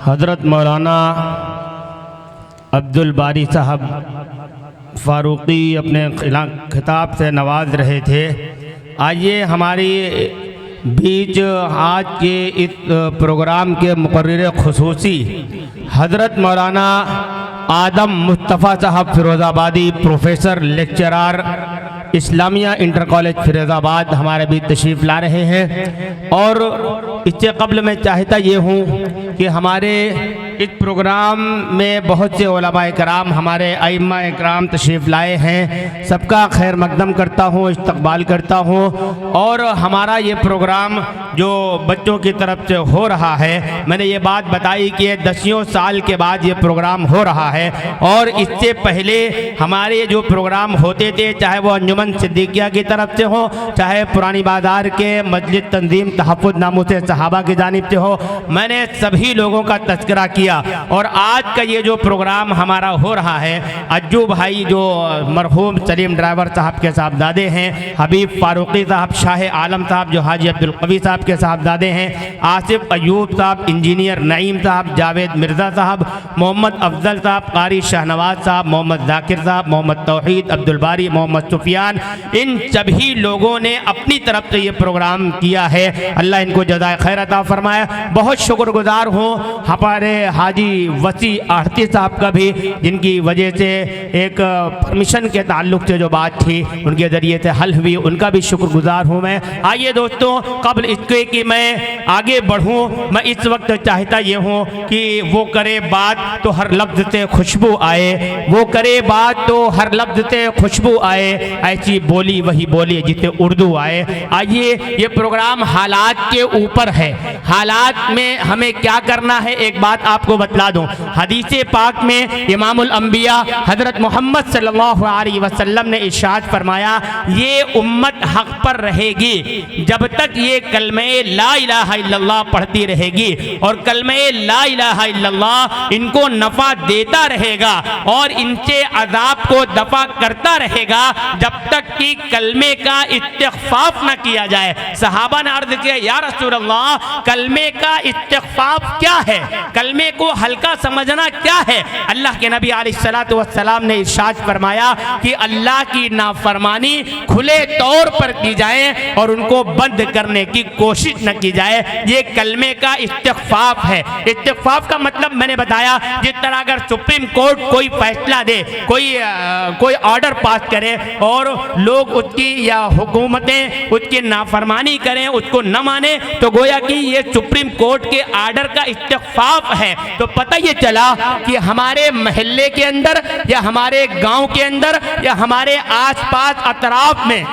हज़रत मौलाना अब्दुल बारी साहब फ़ारूक़ी अपने खिताब से नवाज रहे थे। आइए हमारी बीच आज के इस प्रोग्राम के मुकर्रिर ख़ुसूसी हज़रत मौलाना आदम मुस्तफ़ा साहब Firozabadi professor lecturer Islamia inter college Firozabad हमारे बीच तशरीफ़ ला रहे हैं। और इससे कबल मैं चाहता ये हूँ कि हमारे इस प्रोग्राम में बहुत से उलमाए कराम हमारे अइम्मा इकराम तशरीफ़ लाए हैं। सबका खैर मकदम करता हूँ, इस्तकबाल करता हूँ। और हमारा ये प्रोग्राम जो बच्चों की तरफ से हो रहा है, मैंने ये बात बताई कि 10 साल के बाद ये प्रोग्राम हो रहा है। और इससे पहले हमारे जो प्रोग्राम होते थे, चाहे वो अंजुमन सिद्दीकिया की तरफ से हो, चाहे पुरानी बाज़ार के मस्जिद तंजीम तहफ़्फ़ुज़ नामूस सहाबा की जानिब से हो, मैंने सभी लोगों का तज़किरा किया। और आज का ये जो प्रोग्राम हमारा हो रहा है, अज्जू भाई जो मरहूम सलीम ड्राइवर साहब के साहबजादे हैं, हबीब फ़ारूक़ी साहब, शाह आलम साहब जो हाजी अब्दुल कवी साहब के साहबजादे हैं, आसिफ अयूब साहब, इंजीनियर नईम साहब, जावेद मिर्ज़ा साहब, मोहम्मद अफजल साहब, कारी शाहनवाज साहब, मोहम्मद जाकिर साहब, मोहम्मद तौहीद, अब्दुल बारी, मोहम्मद सुफियान, इन सभी लोगों ने अपनी तरफ से ये प्रोग्राम किया है। अल्लाह इनको जज़ाए खैर अता फरमाए। बहुत शुक्रगुजार हूँ हमारे हाजी वसी आरती साहब का भी, जिनकी वजह से एक परमिशन के ताल्लुक से जो बात थी उनके ज़रिए से हल हुई, उनका भी शुक्रगुजार हूँ मैं। आइए दोस्तों, कबल इसके कि मैं आगे बढ़ूँ, मैं इस वक्त चाहता ये हूँ कि वो करे बात तो हर लफ्ज़ से खुशबू आए, वो करे बात तो हर लफ्ज़ से खुशबू आए, ऐसी बोली वही बोली जिससे उर्दू आए। आइए, ये प्रोग्राम हालात के ऊपर है। हालात में हमें क्या करना है, एक बात आपको बतला दूं। हदीस पाक में इमामुल अंबिया हज़रत मोहम्मद सल्लल्लाहु अलैहि वसल्लम ने इरशाद फरमाया, ये उम्मत हक पर रहेगी जब तक ये कलमे ला इलाहा इल्लल्लाह पढ़ती रहेगी, और कलमे ला इलाहा इल्लल्लाह इनको नफ़ा देता रहेगा और इनसे अज़ाब को दफा करता रहेगा जब तक कि कलमे का इस्तिग़फ़ाफ़ न किया जाए। सहाबा ने अर्ज़ किया, या रसूल अल्लाह, कलमे का इस्तिग़फ़ाफ़ क्या है, कलमे को हल्का समझना क्या है? अल्लाह के नबी अलैहिस्सलातु वस्सलाम ने इरशाद फरमाया कि अल्लाह की नाफरमानी खुले तौर पर की जाए और उनको बंद करने की कोशिश न की जाए। ये कलमे का इस्तिग़फ़ाफ़ है। इस्तिग़फ़ाफ़ का मतलब मैंने बताया, जिस तरह अगर सुप्रीम कोर्ट कोई फैसला दे, कोई ऑर्डर पास करे और लोग उसकी या हुकूमतें उसकी नाफरमानी करें, उसको न माने, तो गोया कि ये सुप्रीम कोर्ट के ऑर्डर का इस्तिग़फ़ाफ़ है। तो पता ये चला कि हमारे महल्ले के अंदर या हमारे गांव के अंदर या हमारे आसपास अतराफ में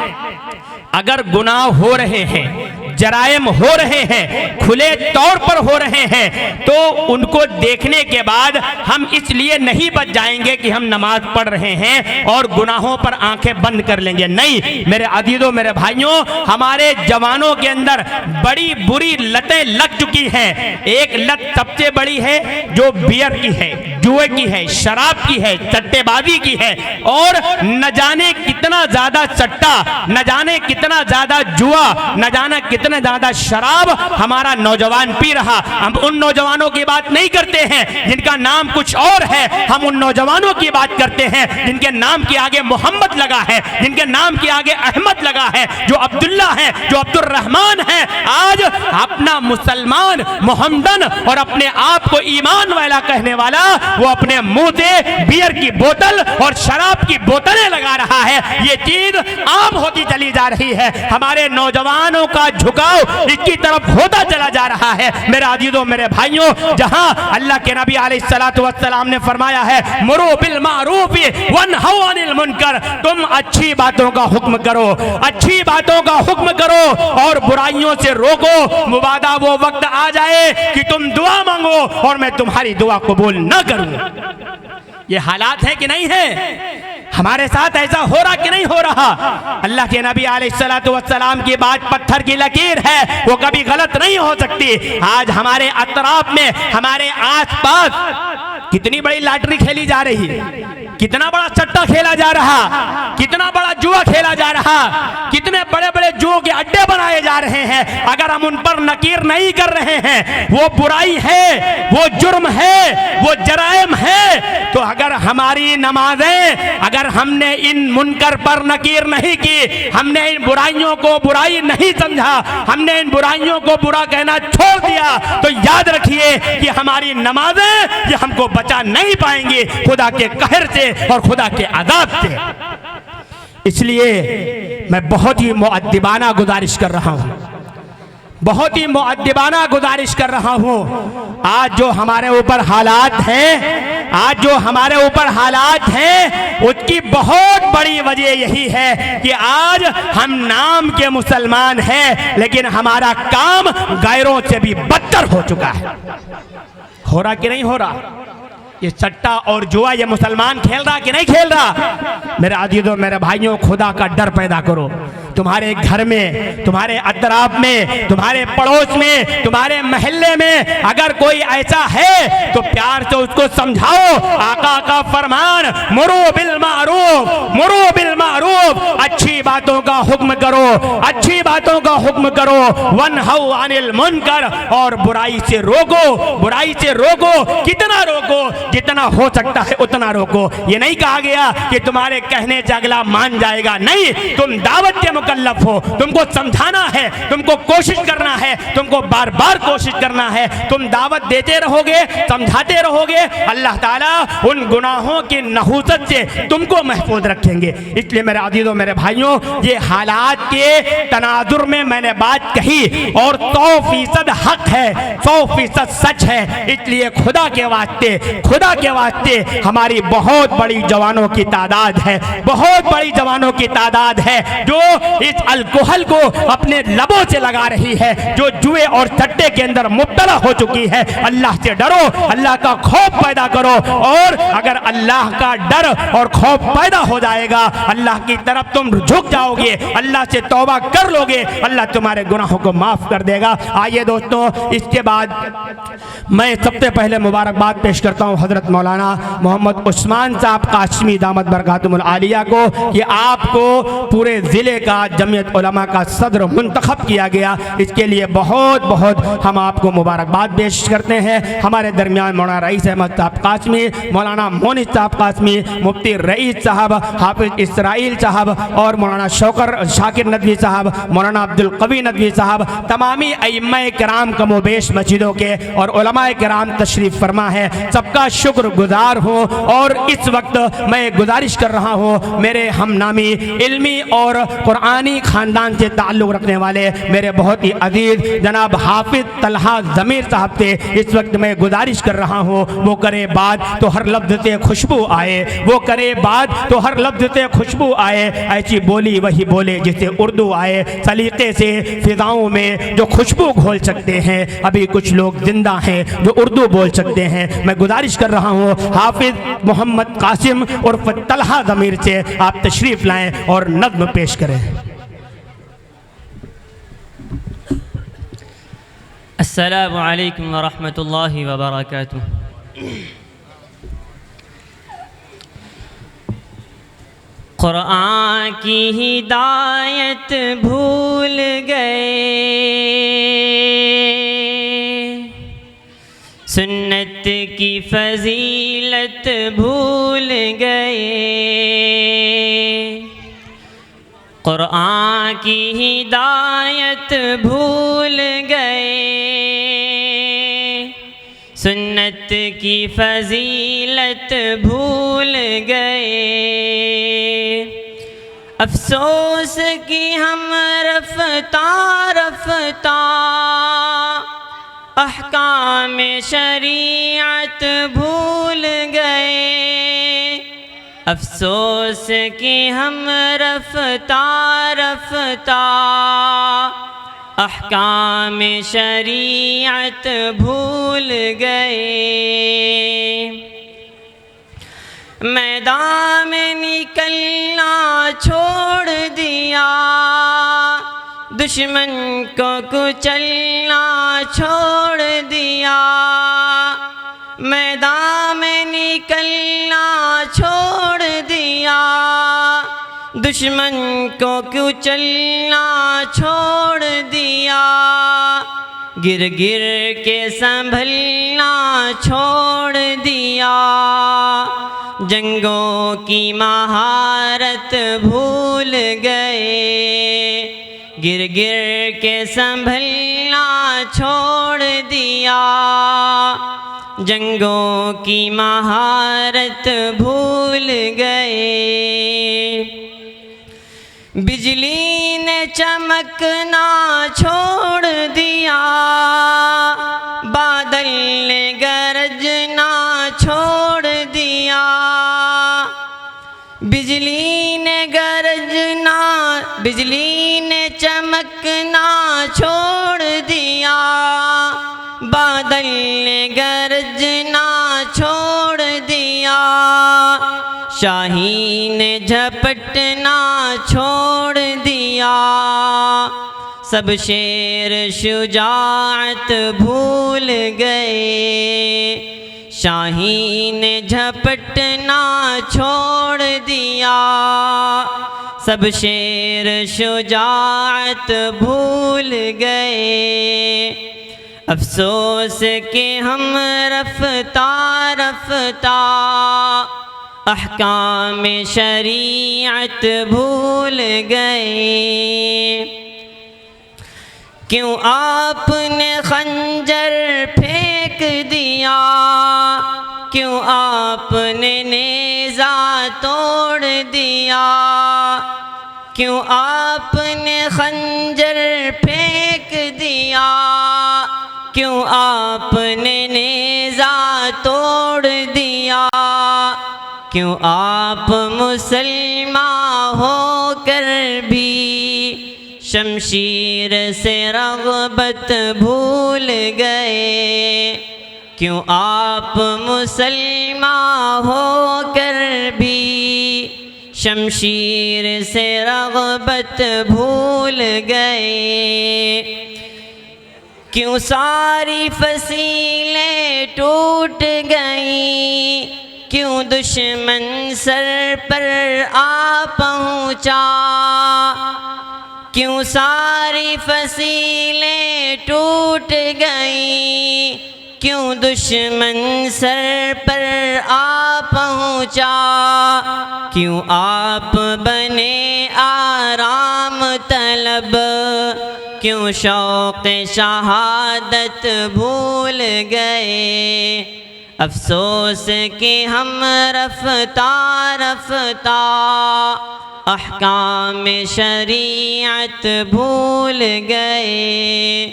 अगर गुनाह हो रहे हैं, जराइम हो रहे हैं, खुले तौर पर हो रहे हैं, तो उनको देखने के बाद हम इसलिए नहीं बच जाएंगे कि हम नमाज पढ़ रहे हैं और गुनाहों पर आंखें बंद कर लेंगे। नहीं मेरे अजीजों, मेरे भाइयों, हमारे जवानों के अंदर बड़ी बुरी लतें लग चुकी हैं। एक लत सबसे बड़ी है जो बियर की है, जुए की है, शराब की है, सट्टेबाजी की है, और न जाने कितना ज्यादा सट्टा, न जाने कितना ज्यादा जुआ, न जाने कितना ज्यादा शराब हमारा नौजवान पी रहा। हम उन नौजवानों की बात नहीं करते हैं जिनका नाम कुछ और है, हम उन नौजवानों की बात करते हैं जिनके नाम के आगे मोहम्मद लगा है, जिनके नाम के आगे अहमद लगा है, जो अब्दुल्ला है, जो अब्दुल रहमान है। आज अपना मुसलमान मोहम्मदन और अपने आप को ईमान वाला कहने वाला, वो अपने मुंह से बियर की बोतल और शराब की बोतलें लगा रहा है। ये चीज आम होती चली जा रही है। हमारे नौजवानों का झुकाव इसकी तरफ होता चला जा रहा है। मेरे अजीजों, मेरे भाइयों, जहां अल्लाह के नबी अलैहिस्सलातु वस्सलाम ने फरमाया है, मुरू बिल मारूफ वन्हौ अनिल मुनकर, तुम अच्छी बातों का हुक्म करो, अच्छी बातों का हुक्म करो और बुराइयों से रोको। मुबादा वो वक्त आ जाए कि तुम दुआ मांगो और मैं तुम्हारी दुआ कबूल न करूं। ये हालात है कि नहीं है? हमारे साथ ऐसा हो रहा कि नहीं हो रहा? अल्लाह के नबी अलैहिस्सलातु वस्सलाम की बात पत्थर की लकीर है, वो कभी गलत नहीं हो सकती। आज हमारे अतराफ में, हमारे आसपास कितनी बड़ी लॉटरी खेली जा रही है। कितना बड़ा सट्टा खेला जा रहा, कितना बड़ा जुआ खेला जा रहा, कितने बड़े बड़े जुओं के अड्डे बनाए जा रहे हैं। अगर हम उन पर नकीर नहीं कर रहे हैं, वो बुराई है, वो जुर्म है, वो जराइम है, तो अगर हमारी नमाजें, अगर हमने इन मुनकर पर नकीर नहीं की, हमने इन बुराइयों को बुराई नहीं समझा, हमने इन बुराइयों को बुरा कहना छोड़ दिया, तो याद रखिए कि हमारी नमाजें ये हमको बचा नहीं पाएंगी खुदा के कहर से और खुदा के अज़ाब से। इसलिए मैं बहुत ही मुअद्दिबाना गुजारिश कर रहा हूं, बहुत ही मुअद्दिबाना गुजारिश कर रहा हूं। आज जो हमारे ऊपर हालात हैं, आज जो हमारे ऊपर हालात हैं, उसकी बहुत बड़ी वजह यही है कि आज हम नाम के मुसलमान हैं, लेकिन हमारा काम गैरों से भी बदतर हो चुका है। हो रहा कि नहीं हो रहा? ये सट्टा और जुआ ये मुसलमान खेल रहा कि नहीं खेल रहा? मेरे अजीजों, मेरे भाइयों, खुदा का डर पैदा करो। तुम्हारे घर में, तुम्हारे अतराफ में, तुम्हारे पड़ोस में, तुम्हारे महल्ले में अगर कोई ऐसा है तो प्यार से उसको समझाओ। आका का फरमान, मुरू बिल मारूफ, मुरू बिल मारूफ, अच्छी बातों का हुक्म करो, अच्छी बातों का हुक्म करो, वनहौ अनिल मुनकर, और बुराई से रोको, बुराई से रोको। कितना रोको? जितना हो सकता है उतना रोको। ये नहीं कहा गया कि तुम्हारे कहने से अगला मान जाएगा, नहीं, तुम दावत के मुकल्लफ हो, तुमको समझाना है, तुमको कोशिश करना है, तुमको बार बार कोशिश करना है। तुम दावत देते रहोगे, समझाते रहोगे, अल्लाह ताला उन गुनाहों की नहूसत से तुमको महफूज रखेंगे। इसलिए मेरे अजीजों, मेरे भाइयों, ये हालात के तनाजुर में मैंने बात कही और 100% हक है, 100% सच है। इसलिए खुदा के वास्ते, खुदा के वास्ते हमारी बहुत बड़ी जवानों की तादाद है, बहुत बड़ी जवानों की तादाद है जो इस अल्कोहल को अपने लबों से लगा रही है, जो जुए और सट्टे के अंदर मुब्तला हो चुकी है। अल्लाह से डरो, अल्लाह का खौफ पैदा करो, और अगर अल्लाह का डर और खौफ पैदा हो जाएगा, अल्लाह की तरफ तुम झुक जाओगे, अल्लाह से तौबा कर लोगे, अल्लाह तुम्हारे गुनाहों को माफ कर देगा। आइए दोस्तों, इसके बाद मैं सबसे पहले मुबारकबाद पेश करता हूँ हजरत मौलाना मोहम्मद उस्मान साहब काशमी दामत बरकातुहुल आलिया को कि आपको पूरे ज़िले का जमीयत उलमा का सदर मुंतखब किया गया। इसके लिए बहुत बहुत हम आपको मुबारकबाद पेश करते हैं। हमारे दरमियान मौलाना रईस अहमद साहब कासमी, मौलाना मोनिस साहब कासमी, मुफ्ती रईस साहब, हाफिज इसराइल साहब और मौलाना शाकिर नदवी साहब, मौलाना अब्दुल कवी नदवी साहब, तमामी अइम्मा किराम कमोबेश मस्जिदों के और उलमा किराम तशरीफ़ फरमा है। सबका शुक्रगुजार हूँ और इस वक्त मैं गुजारिश कर रहा हूँ मेरे हम नामी इल्मी और कुरानी ख़ानदान से ताल्लुक़ रखने वाले मेरे बहुत ही अजीज़ जनाब हाफिज तलहा ज़मीर साहब से इस वक्त मैं गुजारिश कर रहा हूँ, वो करे बात तो हर लफ्ज़ से खुशबू आए, वो करे बात तो हर लफ्ज़ से खुशबू आए, ऐसी बोली वही बोले जिसे उर्दू आए, सलीक़े से फ़िज़ाओं में जो खुशबू घोल सकते हैं। अभी कुछ लोग जिंदा हैं जो उर्दू बोल सकते हैं। मैं गुजारिश कर रहा हूँ हाफिज मोहम्मद कासिम उर्फ तलहा ज़मीर से आप तशरीफ़ लाएं और नज़्म पेश करें। अस्सलामु अलैकुम व रहमतुल्लाहि व बरकातुहू। कुरान की हिदायत भूल गए, सुन्नत की फजीलत भूल गए, कुरान की हिदायत भूल गए, सुन्नत की फजीलत भूल गए। अफसोस कि हम रफ्ता रफ्ता अहकाम शरीयत भूल गए, अफसोस कि हम रफ्ता रफ्ता अहकाम शरीयत भूल गए। मैदान में निकलना छोड़ दिया, दुश्मन को कुचलना छोड़ दिया, मैदान में निकलना छोड़ दुश्मन को क्यों चलना छोड़ दिया, गिर गिर के संभलना छोड़ दिया, जंगों की महारत भूल गए, गिर गिर के संभलना छोड़ दिया, जंगों की महारत भूल गए। बिजली ने चमकना छोड़ दिया, बादल ने गरजना छोड़ दिया, बिजली ने चमकना छोड़ दिया, बादल ने गरजना छोड़ दिया, शाहीन ने झपटना छोड़ दिया, सब शेर शुजाअत भूल गए, शाहीन ने झपटना छोड़ दिया, सब शेर शुजाअत भूल गए। अफसोस के हम रफ्ता रफ्ता अहकाम शरीयत भूल गए। क्यों आपने खंजर फेंक दिया, क्यों आपने नेज़ा तोड़ दिया, क्यों आपने खंजर फेंक दिया, क्यों आपने नेज़ा तोड़ दिया, क्यों आप मुसलमान होकर भी शमशीर से रग़बत भूल गए, क्यों आप मुसलमान होकर भी शमशीर से रग़बत भूल गए। क्यों सारी फसीलें टूट गईं, क्यों दुश्मन सर पर आ पहुँचा, क्यों सारी फसीलें टूट गईं, क्यों दुश्मन सर पर आ पहुँचा, क्यों आप बने आराम तलब, क्यों शौक़ शहादत भूल गए। अफसोस के हम रफ्ता रफ्ता अहकाम शरीयत भूल गए,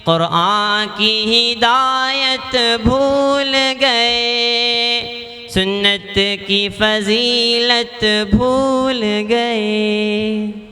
कुरान की हिदायत भूल गए, सुन्नत की फजीलत भूल गए।